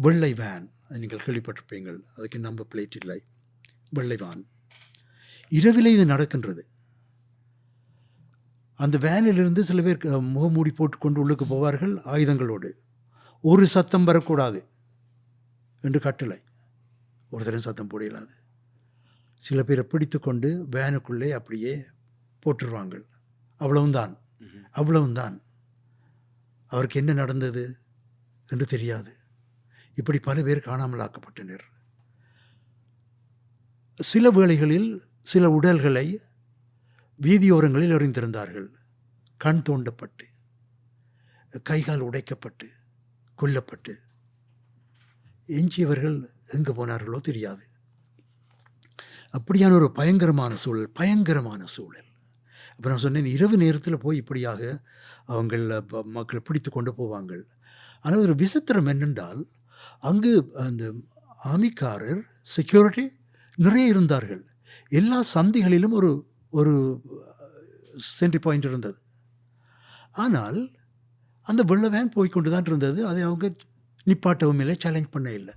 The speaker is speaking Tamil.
வெள்ளை வேன், நீங்கள் கேள்விப்பட்டிருப்பீங்கள். அதுக்கு நம்பர் பிளேட் இல்லை. வெள்ளை வேன். இரவிலே இது நடக்கின்றது. அந்த வேனிலிருந்து சில பேர் முகமூடி போட்டுக்கொண்டு உள்ளுக்கு போவார்கள் ஆயுதங்களோடு. ஒரு சத்தம் வரக்கூடாது என்று கட்டளை. ஒரு தரம் சத்தம் போட இயலாது. சில பேரை பிடித்து கொண்டு வேனுக்குள்ளே அப்படியே போட்டுருவாங்க. அவ்வளவுதான், அவ்வளவுதான். அவருக்கு என்ன நடந்தது என்று தெரியாது. இப்படி பல பேர் காணாமல் ஆக்கப்பட்டனர். சில வேளைகளில் சில உடல்களை வீதியோரங்களில் எறிந்திருந்தார்கள். கண் தோண்டப்பட்டு, கைகால் உடைக்கப்பட்டு, கொல்லப்பட்டு. எஞ்சியவர்கள் எங்கு போனார்களோ தெரியாது. அப்படியான ஒரு பயங்கரமான சூழல், பயங்கரமான சூழல். அப்போ நான் சொன்னேன், இரவு நேரத்தில் போய் இப்படியாக அவங்கள் மக்களை பிடித்து கொண்டு போவாங்க. ஆனால் ஒரு விசித்திரம் என்னென்றால், அங்கு அந்த ஆமிக்காரர் செக்யூரிட்டி நிறைய இருந்தார்கள். எல்லா சந்திகளிலும் ஒரு ஒரு சென்ட்ரி பாயிண்ட் இருந்தது. ஆனால் அந்த வெள்ள வேன் போய்கொண்டு தான் இருந்தது. அதை அவங்க நிப்பாட்டவும் இல்லை, சேலஞ்ச் பண்ண இல்லை.